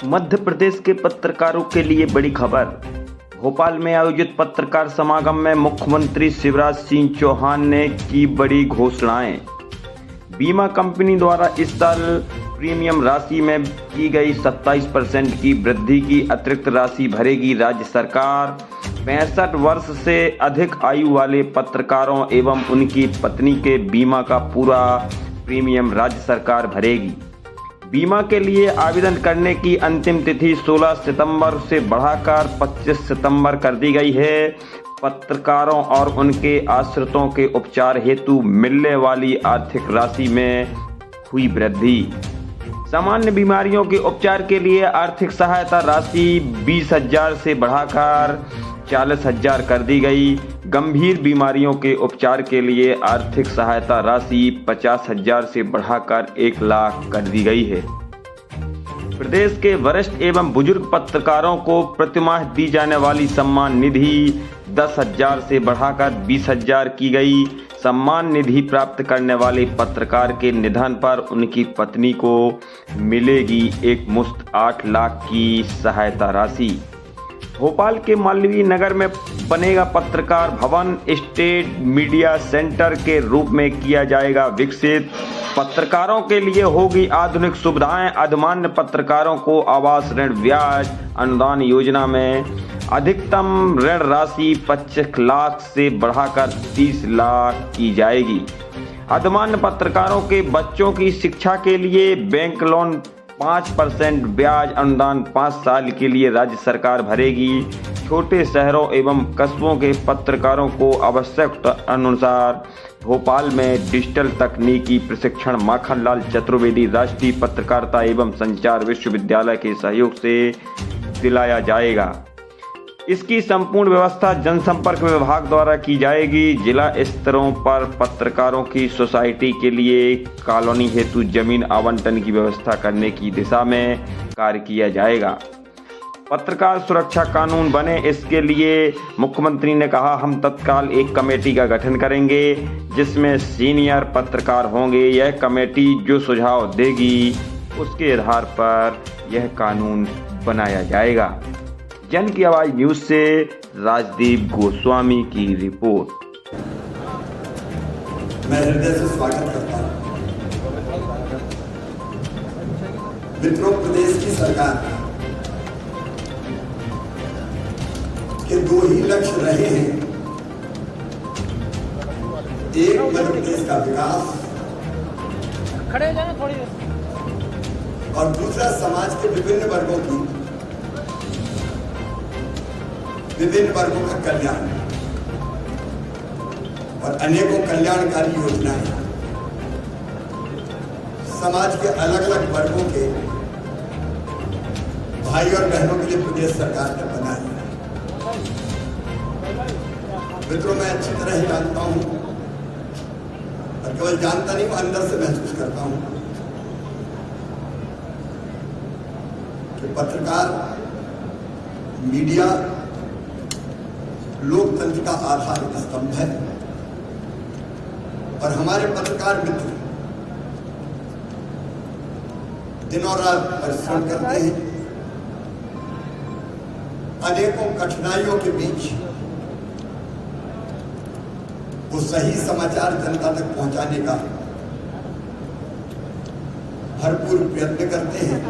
मध्य प्रदेश के पत्रकारों के लिए बड़ी खबर। भोपाल में आयोजित पत्रकार समागम में मुख्यमंत्री शिवराज सिंह चौहान ने की बड़ी घोषणाएं। बीमा कंपनी द्वारा इस साल प्रीमियम राशि में की गई 27% की वृद्धि की अतिरिक्त राशि भरेगी राज्य सरकार। 65 वर्ष से अधिक आयु वाले पत्रकारों एवं उनकी पत्नी के बीमा का पूरा प्रीमियम राज्य सरकार भरेगी। बीमा के लिए आवेदन करने की अंतिम तिथि 16 सितंबर से बढ़ाकर 25 सितंबर कर दी गई है। पत्रकारों और उनके आश्रितों के उपचार हेतु मिलने वाली आर्थिक राशि में हुई वृद्धि। सामान्य बीमारियों के उपचार के लिए आर्थिक सहायता राशि 20,000 से बढ़ाकर 40,000 कर दी गई। गंभीर बीमारियों के उपचार के लिए आर्थिक सहायता राशि 50,000 से बढ़ाकर 1 लाख कर दी गई है। प्रदेश के वरिष्ठ एवं बुजुर्ग पत्रकारों को प्रतिमाह दी जाने वाली सम्मान निधि 10,000 से बढ़ाकर 20,000 की गई। सम्मान निधि प्राप्त करने वाले पत्रकार के निधन पर उनकी पत्नी को मिलेगी एक मुश्त 8 लाख की सहायता राशि। भोपाल के मालवीय नगर में बनेगा पत्रकार भवन, स्टेट मीडिया सेंटर के रूप में किया जाएगा विकसित। पत्रकारों के लिए होगी आधुनिक सुविधाएं। अधिमान्य पत्रकारों को आवास ऋण ब्याज अनुदान योजना में अधिकतम ऋण राशि 25 लाख से बढ़ाकर 30 लाख की जाएगी। अधिमान्य पत्रकारों के बच्चों की शिक्षा के लिए बैंक लोन 5% ब्याज अनुदान 5 साल के लिए राज्य सरकार भरेगी। छोटे शहरों एवं कस्बों के पत्रकारों को आवश्यकता अनुसार भोपाल में डिजिटल तकनीकी प्रशिक्षण माखनलाल चतुर्वेदी राष्ट्रीय पत्रकारिता एवं संचार विश्वविद्यालय के सहयोग से दिलाया जाएगा। इसकी संपूर्ण व्यवस्था जनसंपर्क विभाग द्वारा की जाएगी। जिला स्तरों पर पत्रकारों की सोसाइटी के लिए कॉलोनी हेतु जमीन आवंटन की व्यवस्था करने की दिशा में कार्य किया जाएगा। पत्रकार सुरक्षा कानून बने, इसके लिए मुख्यमंत्री ने कहा, हम तत्काल एक कमेटी का गठन करेंगे जिसमें सीनियर पत्रकार होंगे। यह कमेटी जो सुझाव देगी उसके आधार पर यह कानून बनाया जाएगा। जन की आवाज न्यूज से राजदीप गोस्वामी की रिपोर्ट। मैं हृदय से स्वागत करता हूं। मित्रों, प्रदेश की सरकार के 2 ही लक्ष्य रहे हैं। एक, मध्य प्रदेश का विकास, खड़े हो जाना थोड़ी देर, और दूसरा, समाज के विभिन्न वर्गों का कल्याण और अनेकों कल्याणकारी योजनाएं समाज के अलग अलग वर्गों के भाई और बहनों के लिए प्रदेश सरकार ने बनाई है। मित्रों, मैं अच्छी तरह जानता हूं, और केवल जानता नहीं, मैं अंदर से महसूस करता हूं कि पत्रकार, मीडिया लोकतंत्र का आधार स्तंभ है। और हमारे पत्रकार मित्र दिन और रात परिश्रम करते हैं। अनेकों कठिनाइयों के बीच वो सही समाचार जनता तक पहुंचाने का भरपूर प्रयत्न करते हैं।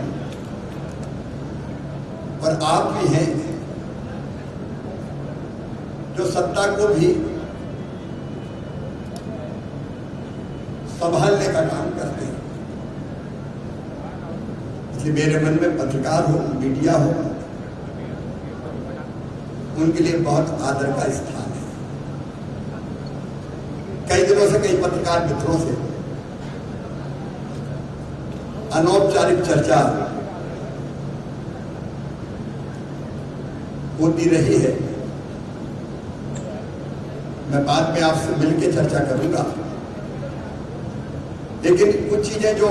और आप भी हैं जो सत्ता को भी संभालने का काम करते हैं। इसलिए मेरे मन में पत्रकार हो, मीडिया हो, उनके लिए बहुत आदर का स्थान है। कई दिनों से कई पत्रकार मित्रों से अनौपचारिक चर्चा होती रही है। मैं बाद में आपसे मिलकर चर्चा करूंगा, लेकिन कुछ चीजें जो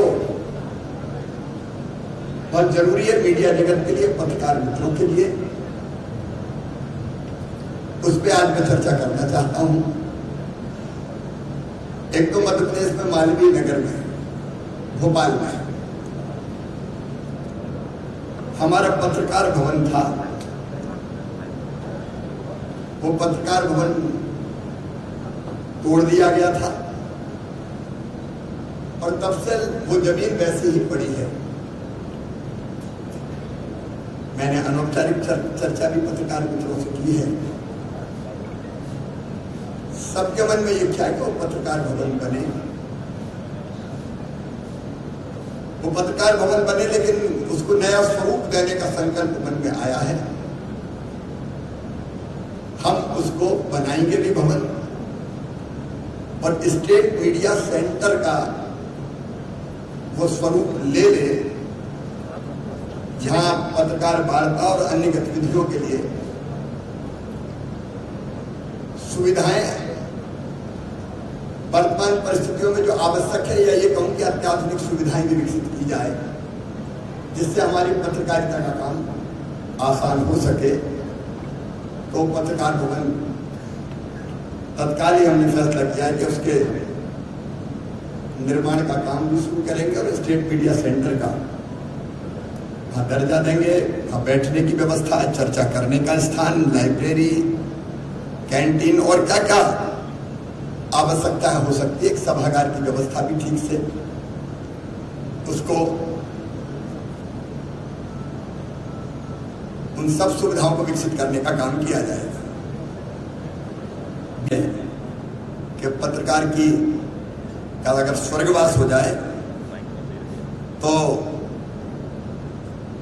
बहुत जरूरी है मीडिया जगत के लिए, पत्रकार मित्रों के लिए, उस पर आज मैं चर्चा करना चाहता हूं। एक तो मध्य प्रदेश में मालवीय नगर में, भोपाल में हमारा पत्रकार भवन था, वो पत्रकार भवन तोड़ दिया गया था और तब से वो जमीन वैसी ही पड़ी है। मैंने अनौपचारिक चर्चा भी पत्रकार मित्रों से की है। सबके मन में ये क्या है कि वो पत्रकार भवन बने, वो पत्रकार भवन बने, लेकिन उसको नया स्वरूप देने का संकल्प मन में आया है। हम उसको बनाएंगे भी भवन और स्टेट मीडिया सेंटर का वो स्वरूप ले ले, जहां पत्रकार वार्ता और अन्य गतिविधियों के लिए सुविधाएं वर्तमान परिस्थितियों में जो आवश्यक है, या ये कहूं कि अत्याधुनिक सुविधाएं भी विकसित की जाए, जिससे हमारी पत्रकारिता का काम आसान हो सके। तो पत्रकार भवन तत्काल ही हमने फैसला किया है कि उसके निर्माण का काम भी शुरू करेंगे और स्टेट मीडिया सेंटर का वहां दर्जा देंगे, वहां बैठने की व्यवस्था, चर्चा करने का स्थान, लाइब्रेरी, कैंटीन और क्या क्या आवश्यकता हो सकती है, एक सभागार की व्यवस्था भी ठीक से उसको, उन सब सुविधाओं को विकसित करने का काम किया जाएगा। कि पत्रकार की का अगर स्वर्गवास हो जाए तो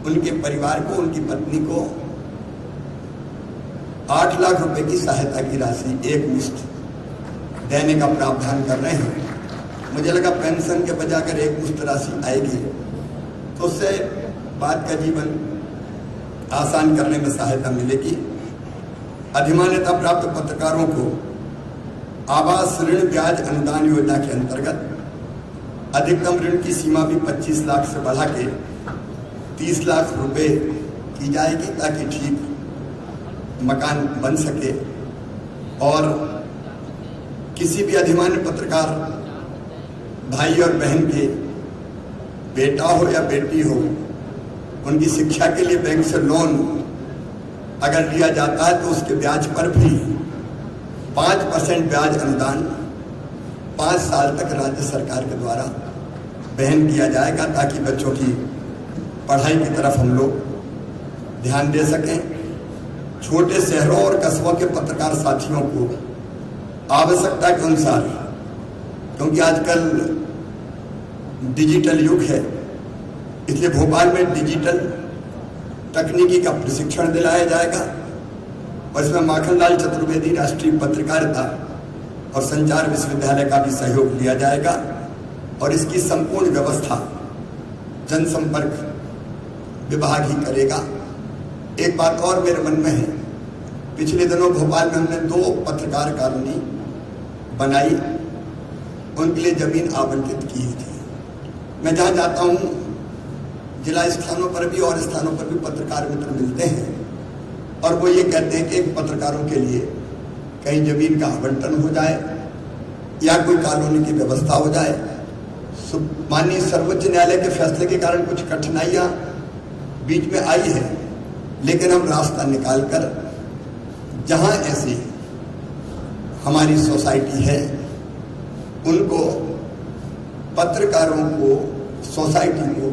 उनके परिवार को, उनकी पत्नी को 8 लाख रुपए की सहायता की राशि एक मुश्त देने का प्रावधान कर रहे हैं। मुझे लगा पेंशन के बजाय अगर एक मुश्त राशि आएगी तो उससे बात का जीवन आसान करने में सहायता मिलेगी। अधिमान्यता प्राप्त पत्रकारों को आवास ऋण ब्याज अनुदान योजना के अंतर्गत अधिकतम ऋण की सीमा भी 25 लाख से बढ़ा के 30 लाख रुपए की जाएगी, ताकि ठीक मकान बन सके और किसी भी अधिमान्य पत्रकार भाई और बहन के बेटा हो या बेटी हो, उनकी शिक्षा के लिए बैंक से लोन अगर लिया जाता है तो उसके ब्याज पर भी 5% ब्याज अनुदान 5 साल तक राज्य सरकार के द्वारा वहन किया जाएगा, ताकि बच्चों की पढ़ाई की तरफ हम लोग ध्यान दे सकें। छोटे शहरों और कस्बों के पत्रकार साथियों को आवश्यकता के अनुसार, क्योंकि आजकल डिजिटल युग है, इसलिए भोपाल में डिजिटल तकनीकी का प्रशिक्षण दिलाया जाएगा और इसमें माखनलाल चतुर्वेदी राष्ट्रीय पत्रकारिता और संचार विश्वविद्यालय का भी सहयोग लिया जाएगा और इसकी संपूर्ण व्यवस्था जनसंपर्क विभाग ही करेगा। एक बात और मेरे मन में है, पिछले दिनों भोपाल में हमने 2 पत्रकार कॉलोनी बनाई, उनके लिए जमीन आवंटित की थी। मैं जहाँ जाता हूँ जिला स्थानों पर भी और स्थानों पर भी पत्रकार मित्र मिलते हैं और वो ये कहते हैं कि एक पत्रकारों के लिए कहीं जमीन का आवंटन हो जाए या कोई कॉलोनी की व्यवस्था हो जाए। माननीय सर्वोच्च न्यायालय के फैसले के कारण कुछ कठिनाइयाँ बीच में आई है, लेकिन हम रास्ता निकाल कर जहाँ ऐसी हमारी सोसाइटी है उनको, पत्रकारों को, सोसाइटी को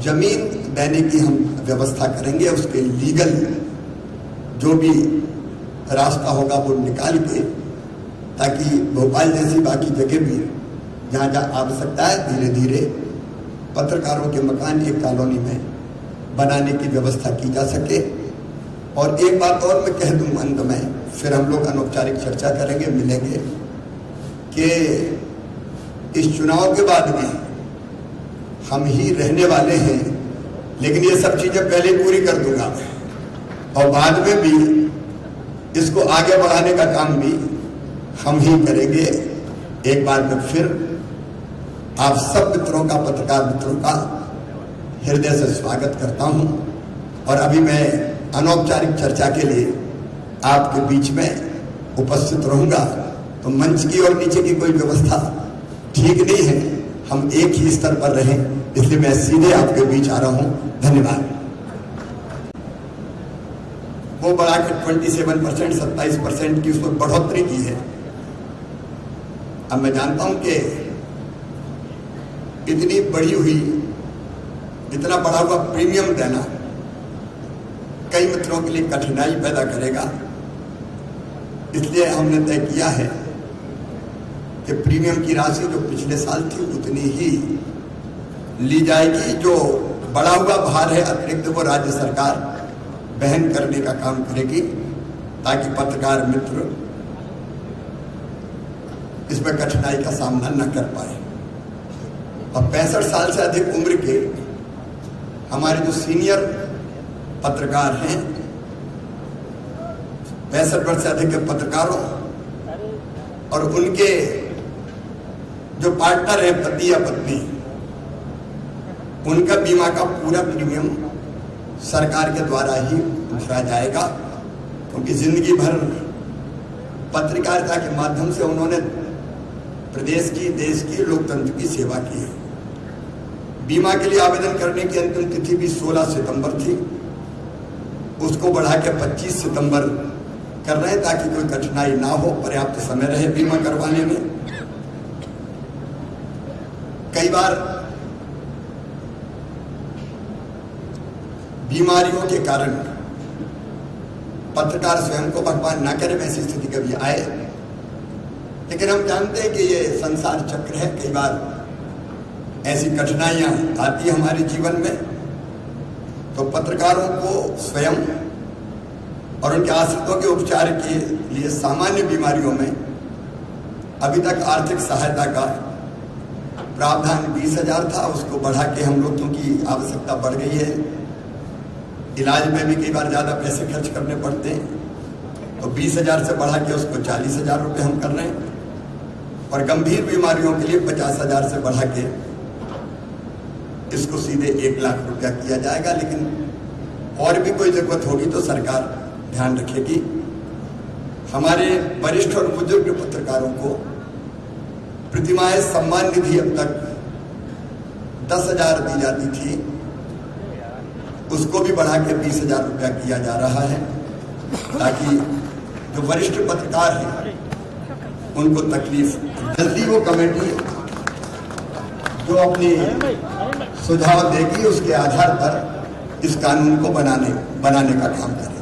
जमीन देने की हम व्यवस्था करेंगे। उसके लीगल जो भी रास्ता होगा वो निकाल के, ताकि भोपाल जैसी बाकी जगह भी जहाँ जहाँ आवश्यकता है धीरे धीरे पत्रकारों के मकान एक कॉलोनी में बनाने की व्यवस्था की जा सके। और एक बात और मैं कह दूं अंत में, फिर हम लोग अनौपचारिक चर्चा करेंगे, मिलेंगे, कि इस चुनाव के बाद भी हम ही रहने वाले हैं, लेकिन ये सब चीजें पहले पूरी कर दूंगा और बाद में भी इसको आगे बढ़ाने का काम भी हम ही करेंगे। एक बार में फिर आप सब मित्रों का, पत्रकार मित्रों का हृदय से स्वागत करता हूं और अभी मैं अनौपचारिक चर्चा के लिए आपके बीच में उपस्थित रहूंगा। तो मंच की और नीचे की कोई व्यवस्था ठीक नहीं है, हम एक ही स्तर पर रहें, इसलिए मैं सीधे आपके बीच आ रहा हूं। धन्यवाद। उसको बढ़ा के 27%, 27% की उसमें बढ़ोतरी की है। अब मैं जानता हूं कि इतनी बढ़ी हुई, इतना बढ़ा हुआ प्रीमियम देना कई मित्रों के लिए कठिनाई पैदा करेगा। इसलिए हमने तय किया है कि प्रीमियम की राशि जो पिछले साल थी उतनी ही ली जाएगी। जो बढ़ा हुआ भार है अतिरिक्त वो राज्य सरकार वहन करने का काम करेगी, ताकि पत्रकार मित्र इसमें कठिनाई का सामना न कर पाए। और 65 साल से अधिक उम्र के हमारे जो सीनियर पत्रकार हैं, 65 वर्ष से अधिक के पत्रकारों और उनके जो पार्टनर है, पति या पत्नी, उनका बीमा का पूरा प्रीमियम सरकार के द्वारा ही भरा जाएगा, क्योंकि जिंदगी भर पत्रकारिता के माध्यम से उन्होंने प्रदेश की, देश की, लोकतंत्र की सेवा की है। बीमा के लिए आवेदन करने की अंतिम तिथि भी 16 सितंबर थी, उसको बढ़ा के 25 सितंबर कर रहे हैं, ताकि कोई कठिनाई ना हो, पर्याप्त समय रहे बीमा करवाने में। कई बार बीमारियों के कारण पत्रकार स्वयं को, भगवान ना करे वैसी स्थिति कभी आए, लेकिन हम जानते हैं कि ये संसार चक्र है। कई बार ऐसी कठिनाइयां आती है हमारे जीवन में, तो पत्रकारों को स्वयं और उनके आश्रितों के उपचार के लिए सामान्य बीमारियों में अभी तक आर्थिक सहायता का प्रावधान 20,000 था, उसको बढ़ा के हम लोग, क्योंकि आवश्यकता बढ़ गई है, इलाज में भी कई बार ज़्यादा पैसे खर्च करने पड़ते हैं, तो 20,000 से बढ़ा के उसको 40,000 रुपये हम कर रहे हैं। और गंभीर बीमारियों के लिए 50,000 से बढ़ा के इसको सीधे 1 लाख रुपया किया जाएगा। लेकिन और भी कोई जरूरत होगी तो सरकार ध्यान रखेगी। हमारे वरिष्ठ और बुजुर्ग पत्रकारों को प्रतिमाह सम्मान निधि अब तक 10,000 दी जाती थी, उसको भी बढ़ा के 20,000 रुपया किया जा रहा है, ताकि जो वरिष्ठ पत्रकार हैं उनको तकलीफ। जल्दी वो कमेटी जो अपनी सुझाव देगी, उसके आधार पर इस कानून को बनाने का काम करें।